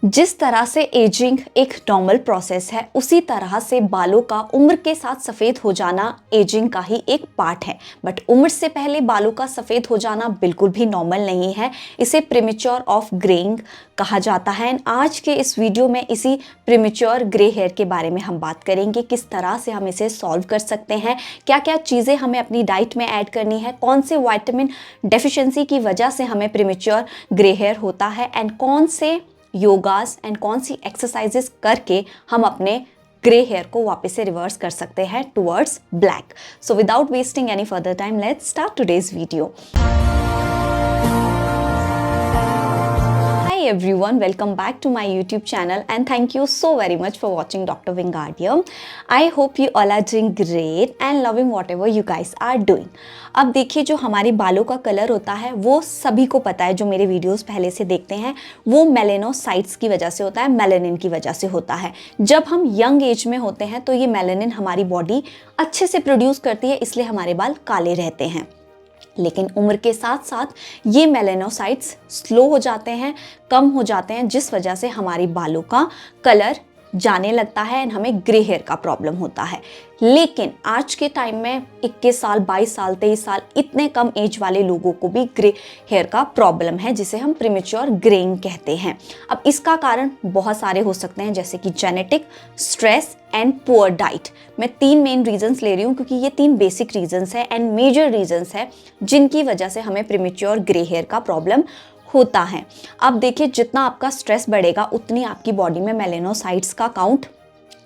जिस तरह से एजिंग एक नॉर्मल प्रोसेस है, उसी तरह से बालों का उम्र के साथ सफ़ेद हो जाना एजिंग का ही एक पार्ट है। बट उम्र से पहले बालों का सफ़ेद हो जाना बिल्कुल भी नॉर्मल नहीं है। इसे प्रीमेच्योर ऑफ ग्रेइंग कहा जाता है। एंड आज के इस वीडियो में इसी प्रीमेच्योर ग्रे हेयर के बारे में हम बात करेंगे, किस तरह से हम इसे सॉल्व कर सकते हैं, क्या क्या चीज़ें हमें अपनी डाइट में ऐड करनी है, कौन से विटामिन डेफिशिएंसी की वजह से हमें प्रीमेच्योर ग्रे हेयर होता है, एंड कौन से योगास एंड कौन सी एक्सरसाइजेस करके हम अपने ग्रे हेयर को वापस से रिवर्स कर सकते हैं towards black. So without wasting any further time, let's start today's video. Hi everyone, welcome back to my YouTube channel and thank you so very much for watching Dr. Wingardium. I hope you all are doing great and loving whatever you guys are doing. अब देखिए, जो हमारे बालों का colour होता है वो सभी को पता है, जो मेरे वीडियोस पहले से देखते हैं, वो मेलेनोसाइट्स की वजह से होता है, मेलानिन की वजह से होता है। जब हम यंग एज में होते हैं तो ये मेलानिन हमारी बॉडी अच्छे से प्रोड्यूस करती है, इसलिए हमारे बाल काले रहते हैं। लेकिन उम्र के साथ साथ ये मेलेनोसाइट्स स्लो हो जाते हैं, कम हो जाते हैं, जिस वजह से हमारी बालों का कलर जाने लगता है एंड हमें ग्रे हेयर का प्रॉब्लम होता है। लेकिन आज के टाइम में 21 साल, 22 साल, 23 साल, इतने कम एज वाले लोगों को भी ग्रे हेयर का प्रॉब्लम है, जिसे हम प्रीमेच्योर ग्रेइंग कहते हैं। अब इसका कारण बहुत सारे हो सकते हैं, जैसे कि genetic, stress and poor diet. मैं 3 मेन रीजंस ले रही हूँ क्योंकि ये 3 बेसिक रीजंस है एंड मेजर रीजंस है जिनकी वजह से हमें प्रीमेच्योर ग्रे हेयर का प्रॉब्लम होता है। अब देखिए, जितना आपका स्ट्रेस बढ़ेगा उतनी आपकी बॉडी में मेलेनोसाइट्स का काउंट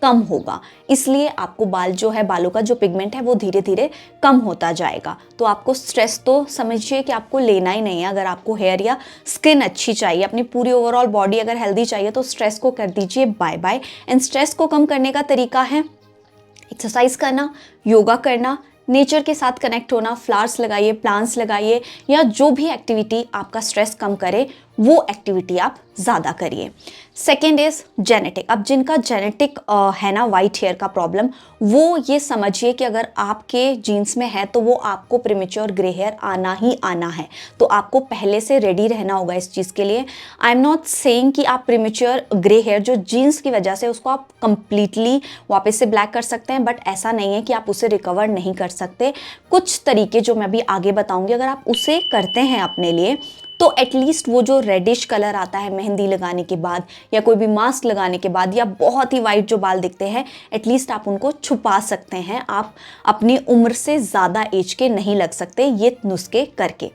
कम होगा, इसलिए आपको बालों का जो पिगमेंट है वो धीरे धीरे कम होता जाएगा। तो आपको स्ट्रेस तो समझिए कि आपको लेना ही नहीं है। अगर आपको हेयर या स्किन अच्छी चाहिए, अपनी पूरी ओवरऑल बॉडी अगर हेल्दी चाहिए, तो स्ट्रेस को कर दीजिए बाय बाय। एंड स्ट्रेस को कम करने का तरीका है एक्सरसाइज करना, योगा करना, नेचर के साथ कनेक्ट होना, फ्लावर्स लगाइए, प्लांट्स लगाइए, या जो भी एक्टिविटी आपका स्ट्रेस कम करे वो एक्टिविटी आप ज़्यादा करिए। Second is genetic. अब जिनका जेनेटिक है ना वाइट हेयर का प्रॉब्लम, वो ये समझिए कि अगर आपके जीन्स में है तो वो आपको प्रीमेच्योर ग्रे हेयर आना ही आना है। तो आपको पहले से रेडी रहना होगा इस चीज़ के लिए। आई एम नॉट सेइंग कि आप प्रीमेच्योर ग्रे हेयर जो जीन्स की वजह से उसको आप कंप्लीटली वापस से ब्लैक कर सकते हैं, बट ऐसा नहीं है कि आप उसे रिकवर नहीं कर सकते। कुछ तरीके जो मैं अभी आगे बताऊंगी, अगर आप उसे करते हैं अपने लिए, तो एटलीस्ट वो जो रेडिश कलर आता है मेहंदी लगाने के बाद या कोई भी मास्क लगाने के बाद, या बहुत ही वाइट जो बाल दिखते हैं, एटलीस्ट आप उनको छुपा सकते हैं। आप अपनी उम्र से ज़्यादा एज के नहीं लग सकते ये नुस्खे करके।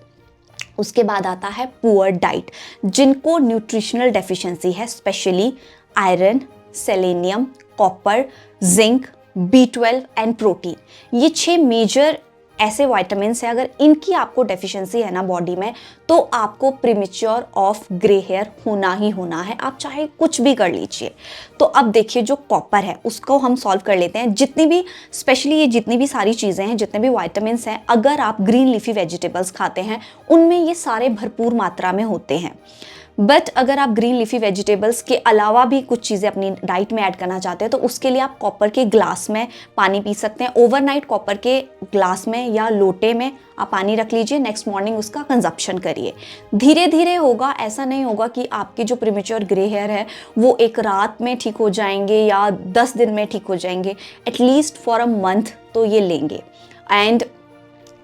उसके बाद आता है पुअर डाइट। जिनको न्यूट्रिशनल डेफिशिएंसी है, specially iron, selenium, copper, zinc, B12 and protein, ये 6 मेजर ऐसे विटामिन्स हैं, अगर इनकी आपको डेफिशिएंसी है ना बॉडी में, तो आपको प्रीमेच्योर ऑफ ग्रे हेयर होना ही होना है, आप चाहे कुछ भी कर लीजिए। तो अब देखिए, जो कॉपर है उसको हम सॉल्व कर लेते हैं। जितनी भी स्पेशली ये जितनी भी सारी चीज़ें हैं, जितने भी विटामिन्स हैं, अगर आप ग्रीन लीफी वेजिटेबल्स खाते हैं उनमें ये सारे भरपूर मात्रा में होते हैं। बट अगर आप ग्रीन लीफी वेजिटेबल्स के अलावा भी कुछ चीज़ें अपनी डाइट में ऐड करना चाहते हैं, तो उसके लिए आप कॉपर के ग्लास में पानी पी सकते हैं। ओवरनाइट कॉपर के ग्लास में या लोटे में आप पानी रख लीजिए, नेक्स्ट मॉर्निंग उसका कंजप्शन करिए। धीरे धीरे होगा, ऐसा नहीं होगा कि आपके जो प्रीमेच्योर ग्रे हेयर है वो एक रात में ठीक हो जाएंगे या 10 दिन में ठीक हो जाएंगे। एटलीस्ट फॉर अ मंथ तो ये लेंगे, एंड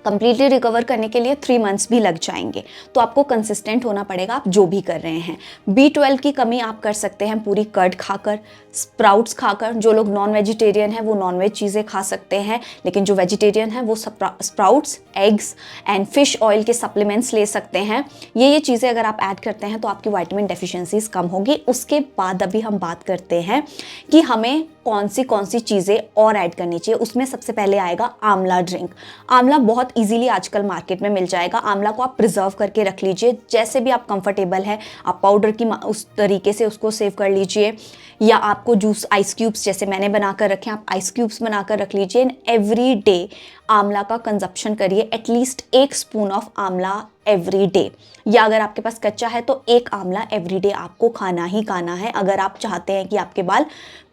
कंप्लीटली रिकवर करने के लिए 3 मंथ्स भी लग जाएंगे। तो आपको कंसिस्टेंट होना पड़ेगा आप जो भी कर रहे हैं। B12 की कमी आप कर सकते हैं पूरी कर्ड खाकर, स्प्राउट्स खाकर। जो लोग नॉन वेजिटेरियन हैं वो नॉन वेज चीज़ें खा सकते हैं, लेकिन जो वेजिटेरियन हैं वो sprouts, eggs and fish oil के सप्लीमेंट्स ले सकते हैं। ये चीज़ें अगर आप ऐड करते हैं तो आपकी विटामिन डेफिशिएंसीज कम होगी। उसके बाद अभी हम बात करते हैं कि हमें कौन सी चीज़ें और ऐड करनी चाहिए। उसमें सबसे पहले आएगा आंवला ड्रिंक। आंवला बहुत इजीली आजकल मार्केट में मिल जाएगा। आंवला को आप प्रिजर्व करके रख लीजिए, जैसे भी आप कंफर्टेबल है। आप पाउडर की उस तरीके से उसको सेव कर लीजिए, या आपको जूस आइस क्यूब्स जैसे मैंने बनाकर रखे हैं, आप आइस क्यूब्स बनाकर रख लीजिए। एंड एवरी डे आंवला का कंजप्शन करिए, एटलीस्ट 1 स्पून ऑफ आंवला एवरी डे। या अगर आपके पास कच्चा है तो 1 आंवला एवरी डे आपको खाना ही खाना है, अगर आप चाहते हैं कि आपके बाल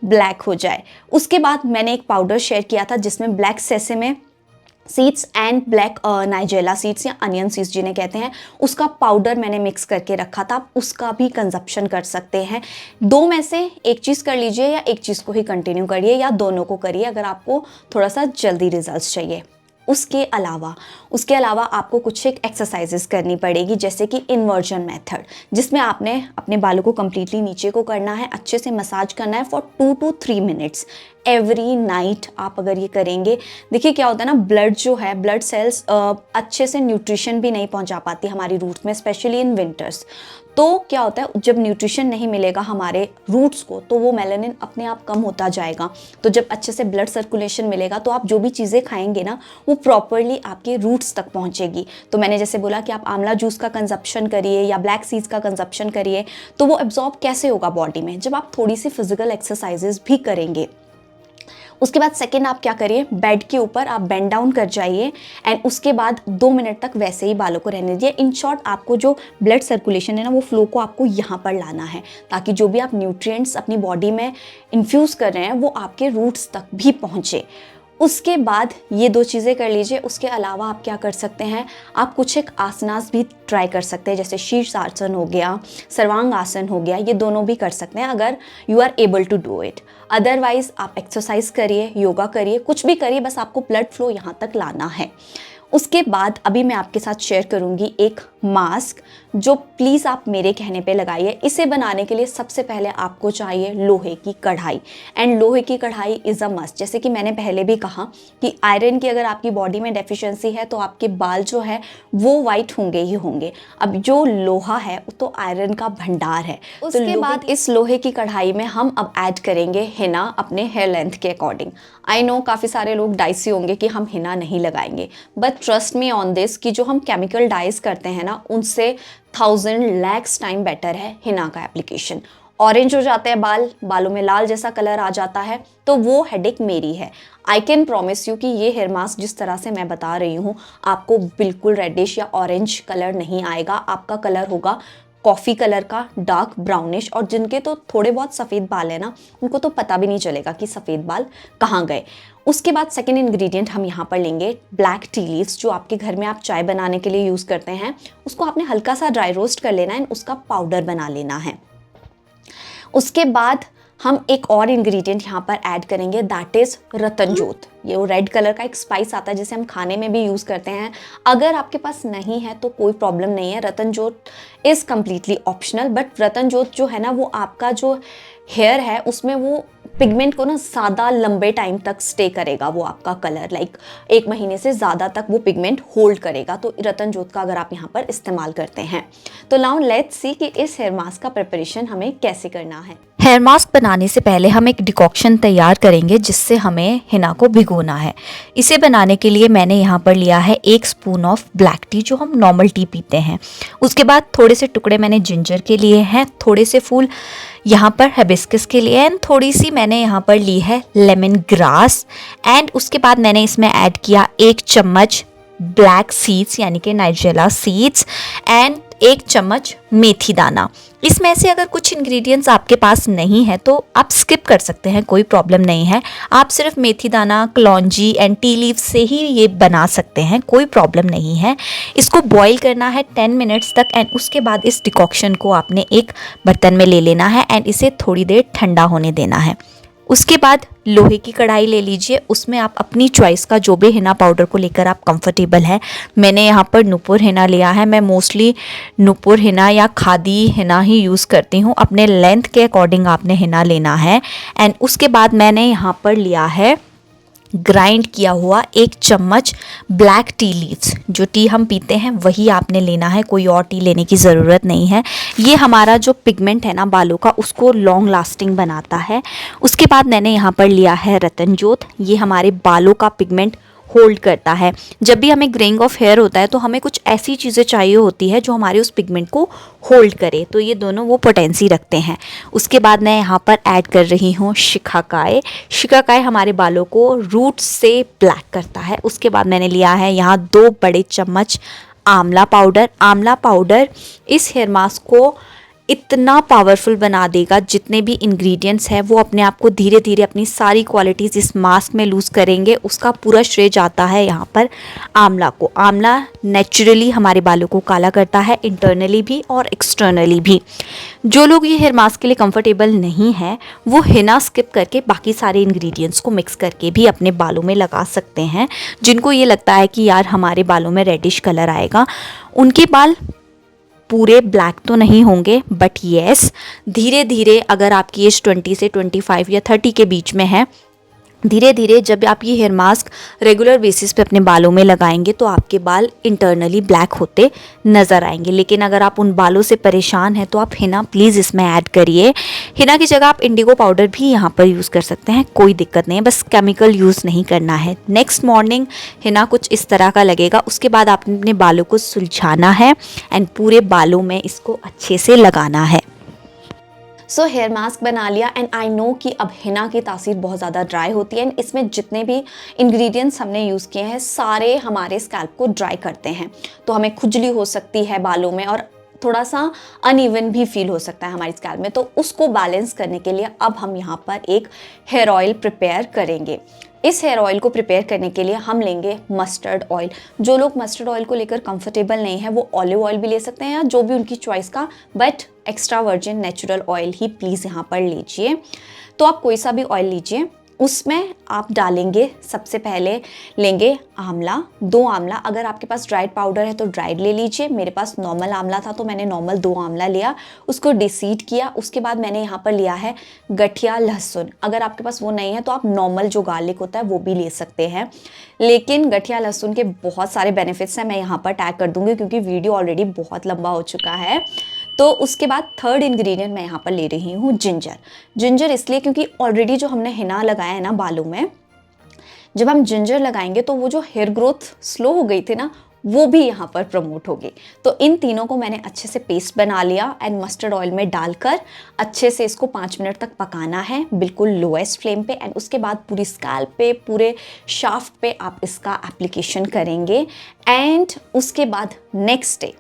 ब्लैक हो जाए। उसके बाद मैंने एक पाउडर शेयर किया था जिसमें black sesame seeds and black nigella seeds या अनियन सीड्स जिन्हें कहते हैं, उसका पाउडर मैंने मिक्स करके रखा था, आप उसका भी कंजप्शन कर सकते हैं। दो में से एक चीज़ कर लीजिए या एक चीज़ को ही कंटिन्यू करिए या दोनों को करिए अगर आपको थोड़ा सा जल्दी रिजल्ट्स चाहिए। उसके अलावा आपको कुछ एक एक्सरसाइजेस करनी पड़ेगी, जैसे कि इन्वर्जन मेथड, जिसमें आपने अपने बालों को कम्प्लीटली नीचे को करना है, अच्छे से मसाज करना है for 2 to 3 minutes every night. आप अगर ये करेंगे, देखिए क्या होता है ना, ब्लड जो है, ब्लड सेल्स अच्छे से न्यूट्रिशन भी नहीं पहुंचा पाती हमारी रूट्स में, स्पेशली इन विंटर्स। तो क्या होता है, जब न्यूट्रिशन नहीं मिलेगा हमारे रूट्स को तो वो मेलानिन अपने आप कम होता जाएगा। तो जब अच्छे से ब्लड सर्कुलेशन मिलेगा तो आप जो भी चीज़ें खाएंगे ना वो प्रॉपरली आपके रूट्स तक पहुंचेगी। तो मैंने जैसे बोला कि आप आंवला जूस का कंजप्शन करिए या ब्लैक सीड्स का कंजप्शन करिए, तो वो एब्जॉर्ब कैसे होगा बॉडी में, जब आप थोड़ी सी फिजिकल एक्सरसाइजेज भी करेंगे। उसके बाद सेकेंड आप क्या करिए, बेड के ऊपर आप बेंड डाउन कर जाइए एंड उसके बाद 2 मिनट तक वैसे ही बालों को रहने दीजिए। इन शॉर्ट, आपको जो ब्लड सर्कुलेशन है ना, वो फ्लो को आपको यहाँ पर लाना है, ताकि जो भी आप न्यूट्रिएंट्स अपनी बॉडी में इन्फ्यूज़ कर रहे हैं वो आपके रूट्स तक भी पहुँचे। उसके बाद ये 2 चीज़ें कर लीजिए। उसके अलावा आप क्या कर सकते हैं, आप कुछ एक आसनास भी ट्राई कर सकते हैं, जैसे शीर्ष आसन हो गया, सर्वांग आसन हो गया, ये दोनों भी कर सकते हैं अगर you are able to do it. Otherwise आप एक्सरसाइज करिए, योगा करिए, कुछ भी करिए, बस आपको ब्लड फ्लो यहाँ तक लाना है। उसके बाद अभी मैं आपके साथ शेयर करूंगी एक मास्क, जो प्लीज़ आप मेरे कहने पे लगाइए। इसे बनाने के लिए सबसे पहले आपको चाहिए लोहे की कढ़ाई, एंड लोहे की कढ़ाई इज़ अ मस्ट। जैसे कि मैंने पहले भी कहा कि आयरन की अगर आपकी बॉडी में डेफिशिएंसी है तो आपके बाल जो है वो वाइट होंगे ही होंगे। अब जो लोहा है वो तो आयरन का भंडार है। उसके बाद इस लोहे की कढ़ाई में हम अब ऐड करेंगे हिना अपने हेयर लेंथ के अकॉर्डिंग। आई नो काफ़ी सारे लोग डाइसी होंगे कि हम हिना नहीं लगाएंगे, but trust me on this कि जो हम केमिकल डाइज करते हैं ना, उनसे 1000 लैक्स टाइम बेटर है हिना का एप्लीकेशन। ऑरेंज हो जाते हैं बालों में लाल जैसा कलर आ जाता है, तो वो हेडेक मेरी है। आई कैन प्रॉमिस यू कि ये हेयर मास्क जिस तरह से मैं बता रही हूँ, आपको बिल्कुल रेडिश या ऑरेंज कलर नहीं आएगा। आपका कलर होगा कॉफ़ी कलर का, डार्क ब्राउनिश, और जिनके तो थोड़े बहुत सफ़ेद बाल है ना, उनको तो पता भी नहीं चलेगा कि सफ़ेद बाल कहाँ गए। उसके बाद सेकेंड इंग्रेडिएंट हम यहाँ पर लेंगे ब्लैक टी लीव्स, जो आपके घर में आप चाय बनाने के लिए यूज़ करते हैं। उसको आपने हल्का सा ड्राई रोस्ट कर लेना है, उसका पाउडर बना लेना है। उसके बाद हम एक और इंग्रेडिएंट यहाँ पर ऐड करेंगे, दैट इज़ रतनजोत। ये वो रेड कलर का एक स्पाइस आता है जिसे हम खाने में भी यूज़ करते हैं। अगर आपके पास नहीं है तो कोई प्रॉब्लम नहीं है, रतनजोत इज़ कम्प्लीटली ऑप्शनल। बट रतनजोत जो है ना, वो आपका जो हेयर है उसमें वो पिगमेंट को ना ज़्यादा लंबे टाइम तक स्टे करेगा। वो आपका कलर लाइक 1 महीने से ज़्यादा तक वो पिगमेंट होल्ड करेगा। तो रतनजोत का अगर आप यहाँ पर इस्तेमाल करते हैं तो नाउ लेट्स सी कि इस हेयर मास्क का प्रिपरेशन हमें कैसे करना है। हेयर मास्क बनाने से पहले हम एक डिकॉक्शन तैयार करेंगे जिससे हमें हिना को भिगोना है। इसे बनाने के लिए मैंने यहाँ पर लिया है 1 स्पून ऑफ ब्लैक टी, जो हम नॉर्मल टी पीते हैं। उसके बाद थोड़े से टुकड़े मैंने जिंजर के लिए हैं, थोड़े से फूल यहाँ पर हिबिस्कस के लिए, एंड थोड़ी सी मैंने यहाँ पर ली है लेमन ग्रास। एंड उसके बाद मैंने इसमें ऐड किया 1 चम्मच ब्लैक सीड्स यानी कि नाइजेला सीड्स, एंड 1 चम्मच मेथी दाना। इसमें से अगर कुछ इंग्रेडिएंट्स आपके पास नहीं है तो आप स्किप कर सकते हैं, कोई प्रॉब्लम नहीं है। आप सिर्फ मेथी दाना, कलौंजी एंड टी लीव से ही ये बना सकते हैं, कोई प्रॉब्लम नहीं है। इसको बॉईल करना है 10 मिनट्स तक, एंड उसके बाद इस डिकॉक्शन को आपने एक बर्तन में ले लेना है एंड इसे थोड़ी देर ठंडा होने देना है। उसके बाद लोहे की कढ़ाई ले लीजिए, उसमें आप अपनी चॉइस का जो भी हिना पाउडर को लेकर आप कंफर्टेबल है। मैंने यहाँ पर नुपुर हिना लिया है। मैं मोस्टली नुपुर हिना या खादी हिना ही यूज़ करती हूँ। अपने लेंथ के अकॉर्डिंग आपने हिना लेना है। एंड उसके बाद मैंने यहाँ पर लिया है ग्राइंड किया हुआ 1 चम्मच ब्लैक टी लीव्स। जो टी हम पीते हैं वही आपने लेना है, कोई और टी लेने की ज़रूरत नहीं है। ये हमारा जो पिगमेंट है ना बालों का, उसको लॉन्ग लास्टिंग बनाता है। उसके बाद मैंने यहाँ पर लिया है रतनजोत। ये हमारे बालों का पिगमेंट होल्ड करता है। जब भी हमें ग्रेइंग ऑफ हेयर होता है तो हमें कुछ ऐसी चीज़ें चाहिए होती है जो हमारे उस पिगमेंट को होल्ड करे, तो ये दोनों वो पोटेंसी रखते हैं। उसके बाद मैं यहाँ पर ऐड कर रही हूँ शिकाकाई। शिकाकाई हमारे बालों को रूट से ब्लैक करता है। उसके बाद मैंने लिया है यहाँ 2 बड़े चम्मच आंवला पाउडर। आंवला पाउडर इस हेयर मास्क को इतना पावरफुल बना देगा। जितने भी इंग्रेडिएंट्स हैं वो अपने आप को धीरे धीरे अपनी सारी क्वालिटीज़ इस मास्क में लूज़ करेंगे। उसका पूरा श्रेय जाता है यहाँ पर आंवला को। आंवला नेचुरली हमारे बालों को काला करता है, इंटरनली भी और एक्सटर्नली भी। जो लोग ये हेयर मास्क के लिए कंफर्टेबल नहीं है वो हिना स्किप करके बाकी सारे इंग्रेडिएंट्स को मिक्स करके भी अपने बालों में लगा सकते हैं। जिनको ये लगता है कि यार हमारे बालों में रेडिश कलर आएगा, उनके बाल पूरे ब्लैक तो नहीं होंगे, बट येस धीरे धीरे अगर आपकी एज 20 से 25 या 30 के बीच में है, धीरे धीरे जब आप ये हेयर मास्क रेगुलर बेसिस पे अपने बालों में लगाएंगे तो आपके बाल इंटरनली ब्लैक होते नज़र आएंगे। लेकिन अगर आप उन बालों से परेशान हैं तो आप हिना प्लीज़ इसमें ऐड करिए। हिना की जगह आप इंडिगो पाउडर भी यहाँ पर यूज़ कर सकते हैं, कोई दिक्कत नहीं है, बस केमिकल यूज़ नहीं करना है। नेक्स्ट मॉर्निंग हिना कुछ इस तरह का लगेगा। उसके बाद आपने अपने बालों को सुलझाना है एंड पूरे बालों में इसको अच्छे से लगाना है। सो हेयर मास्क बना लिया एंड आई नो कि अब हिना की तासीर बहुत ज़्यादा ड्राई होती है एंड इसमें जितने भी इंग्रेडिएंट्स हमने यूज़ किए हैं सारे हमारे स्कैल्प को ड्राई करते हैं, तो हमें खुजली हो सकती है बालों में और थोड़ा सा अनइवन भी फील हो सकता है हमारी स्कैल्प में। तो उसको बैलेंस करने के लिए अब हम यहाँ पर एक हेयर ऑयल प्रिपेयर करेंगे। इस हेयर ऑयल को प्रिपेयर करने के लिए हम लेंगे मस्टर्ड ऑयल। जो लोग मस्टर्ड ऑयल को लेकर कंफर्टेबल नहीं है वो ऑलिव ऑयल भी ले सकते हैं या जो भी उनकी चॉइस का, but extra virgin natural oil he please यहाँ पर लीजिए। तो आप कोई सा भी ऑयल लीजिए, उसमें आप डालेंगे, सबसे पहले लेंगे आंवला, 2 आंवला। अगर आपके पास ड्राइड पाउडर है तो ड्राइड ले लीजिए। मेरे पास नॉर्मल आंवला था तो मैंने नॉर्मल 2 आंवला लिया, उसको डिसीड किया। उसके बाद मैंने यहाँ पर लिया है गठिया लहसुन। अगर आपके पास वो नहीं है तो आप नॉर्मल जो गार्लिक होता है वो भी ले सकते हैं, लेकिन गठिया लहसुन के बहुत सारे बेनिफिट्स हैं, मैं यहाँ पर टैग कर दूँगी क्योंकि वीडियो ऑलरेडी बहुत लंबा हो चुका है। तो उसके बाद थर्ड इंग्रेडिएंट मैं यहाँ पर ले रही हूँ जिंजर। जिंजर इसलिए क्योंकि ऑलरेडी जो हमने हिना लगाया है ना बालों में, जब हम जिंजर लगाएंगे तो वो जो हेयर ग्रोथ स्लो हो गई थी ना वो भी यहाँ पर प्रमोट होगी। तो इन तीनों को मैंने अच्छे से पेस्ट बना लिया एंड मस्टर्ड ऑयल में डालकर अच्छे से इसको 5 मिनट तक पकाना है बिल्कुल लोएस्ट फ्लेम पे। एंड उसके बाद पूरी स्कैल्प पे, पूरे शाफ्ट पे आप इसका एप्लीकेशन करेंगे। एंड उसके बाद नेक्स्ट डे,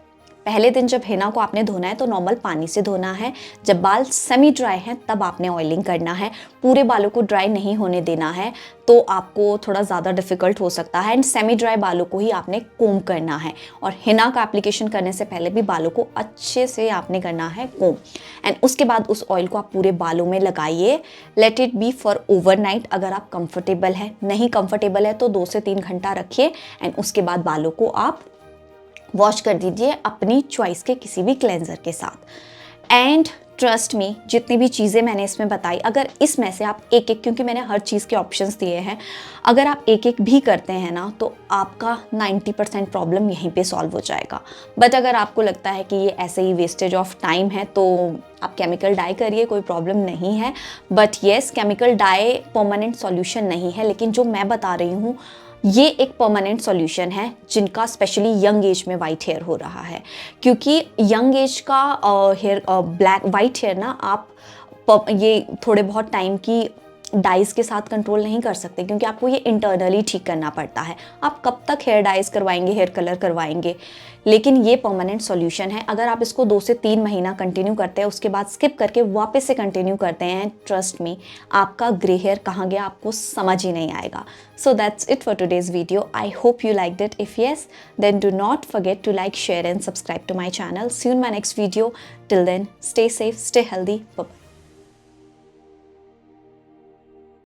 पहले दिन जब हिना को आपने धोना है तो नॉर्मल पानी से धोना है। जब बाल सेमी ड्राई हैं तब आपने ऑयलिंग करना है। पूरे बालों को ड्राई नहीं होने देना है, तो आपको थोड़ा ज़्यादा डिफ़िकल्ट हो सकता है। एंड सेमी ड्राई बालों को ही आपने कोम करना है और हिना का एप्लीकेशन करने से पहले भी बालों को अच्छे से आपने करना है कोम। एंड उसके बाद उस ऑयल को आप पूरे बालों में लगाइए। Let it be for overnight अगर आप कंफर्टेबल है। नहीं कंफर्टेबल है तो 2 से 3 घंटा रखिए एंड उसके बाद बालों को आप वॉश कर दीजिए अपनी चॉइस के किसी भी क्लेंजर के साथ। एंड ट्रस्ट मी, जितनी भी चीज़ें मैंने इसमें बताई, अगर इसमें से आप एक एक, क्योंकि मैंने हर चीज़ के ऑप्शंस दिए हैं, अगर आप एक एक भी करते हैं ना तो आपका 90% प्रॉब्लम यहीं पे सॉल्व हो जाएगा। बट अगर आपको लगता है कि ये ऐसे ही वेस्टेज ऑफ टाइम है तो आप केमिकल डाई करिए, कोई प्रॉब्लम नहीं है। But yes, chemical dye permanent solution नहीं है, लेकिन जो मैं बता रही हूँ ये एक परमानेंट सॉल्यूशन है जिनका स्पेशली यंग एज में वाइट हेयर हो रहा है। क्योंकि यंग एज का हेयर ब्लैक वाइट हेयर ना आप ये थोड़े बहुत टाइम की डाइज के साथ कंट्रोल नहीं कर सकते, क्योंकि आपको ये इंटरनली ठीक करना पड़ता है। आप कब तक हेयर डाइज करवाएंगे, हेयर कलर करवाएंगे, लेकिन ये परमानेंट सॉल्यूशन है। अगर आप इसको 2 से 3 महीना कंटिन्यू करते हैं, उसके बाद स्किप करके वापस से कंटिन्यू करते हैं, ट्रस्ट मी आपका ग्रे हेयर कहाँ गया आपको समझ ही नहीं आएगा। So that's it for today's video. I hope you liked it. If yes, then do not forget to like, share and subscribe to my channel. See you in my next video. Till then, stay safe, stay healthy. Bye-bye.